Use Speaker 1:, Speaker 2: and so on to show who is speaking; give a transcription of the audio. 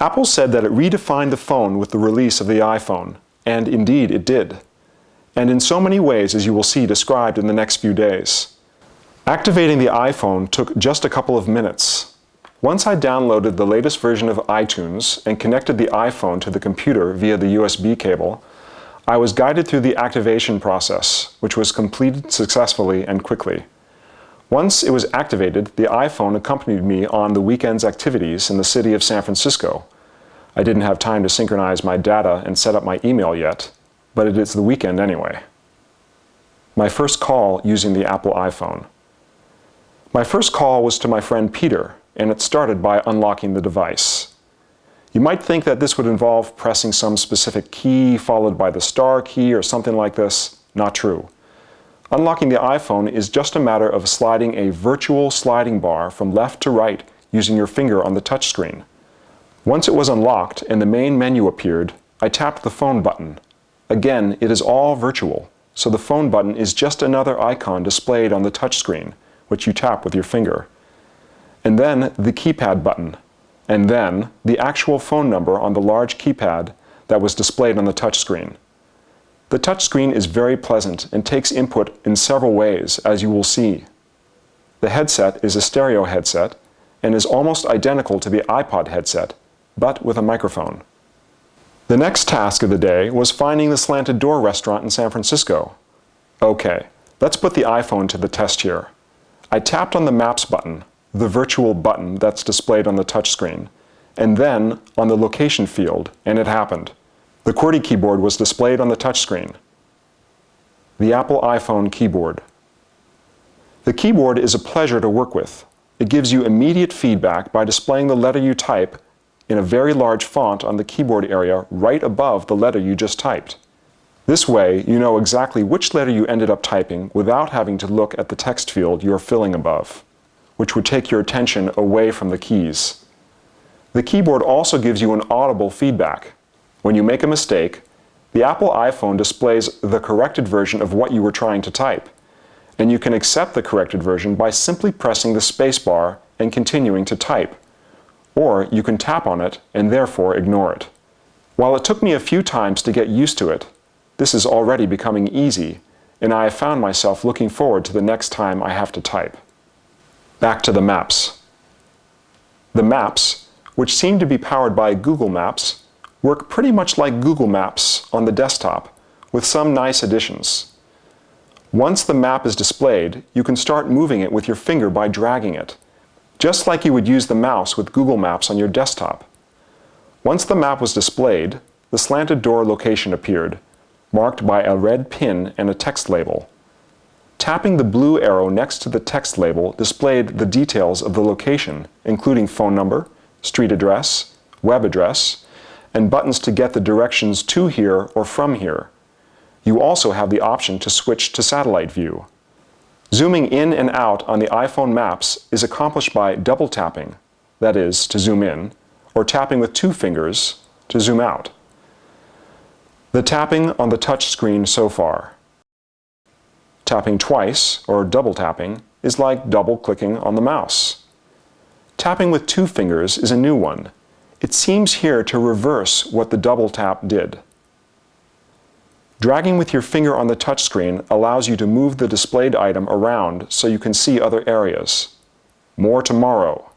Speaker 1: Apple said that it redefined the phone with the release of the iPhone, and indeed it did. And in so many ways, as you will see described in the next few days. Activating the iPhone took just a couple of minutes. Once I downloaded the latest version of iTunes and connected the iPhone to the computer via the USB cable, I was guided through the activation process, which was completed successfully and quickly. Once it was activated, the iPhone accompanied me on the weekend's activities in the city of San Francisco. I didn't have time to synchronize my data and set up my email yet, but it is the weekend anyway. My first call using the Apple iPhone. My first call was to my friend Peter, and it started by unlocking the device. You might think that this would involve pressing some specific key followed by the star key or something like this. Not true. Unlocking the iPhone is just a matter of sliding a virtual sliding bar from left to right using your finger on the touchscreen. Once it was unlocked and the main menu appeared, I tapped the phone button. Again, it is all virtual, so the phone button is just another icon displayed on the touchscreen, which you tap with your finger. And then the keypad button, and then the actual phone number on the large keypad that was displayed on the touchscreen. The touchscreen is very pleasant and takes input in several ways, as you will see. The headset is a stereo headset and is almost identical to the iPod headset, but with a microphone. The next task of the day was finding the Slanted Door restaurant in San Francisco. Okay, let's put the iPhone to the test here. I tapped on the Maps button, the virtual button that's displayed on the touchscreen, and then on the location field, and it happened. The QWERTY keyboard was displayed on the touchscreen. The Apple iPhone keyboard. The keyboard is a pleasure to work with. It gives you immediate feedback by displaying the letter you type in a very large font on the keyboard area right above the letter you just typed. This way, you know exactly which letter you ended up typing without having to look at the text field you are filling above, which would take your attention away from the keys. The keyboard also gives you an audible feedback. When you make a mistake, the Apple iPhone displays the corrected version of what you were trying to type, and you can accept the corrected version by simply pressing the space bar and continuing to type, or you can tap on it and therefore ignore it. While it took me a few times to get used to it, this is already becoming easy, and I have found myself looking forward to the next time I have to type. Back to the Maps. The Maps, which seem to be powered by Google Maps, work pretty much like Google Maps on the desktop, with some nice additions. Once the map is displayed, you can start moving it with your finger by dragging it, just like you would use the mouse with Google Maps on your desktop. Once the map was displayed, the Slanted Door location appeared, marked by a red pin and a text label. Tapping the blue arrow next to the text label displayed the details of the location, including phone number, street address, web address, and buttons to get the directions to here or from here. You also have the option to switch to satellite view. Zooming in and out on the iPhone Maps is accomplished by double tapping, that is, to zoom in, or tapping with two fingers to zoom out. The tapping on the touch screen so far. Tapping twice, or double tapping, is like double clicking on the mouse. Tapping with two fingers is a new one. It seems here to reverse what the double tap did. Dragging with your finger on the touchscreen allows you to move the displayed item around so you can see other areas. More tomorrow.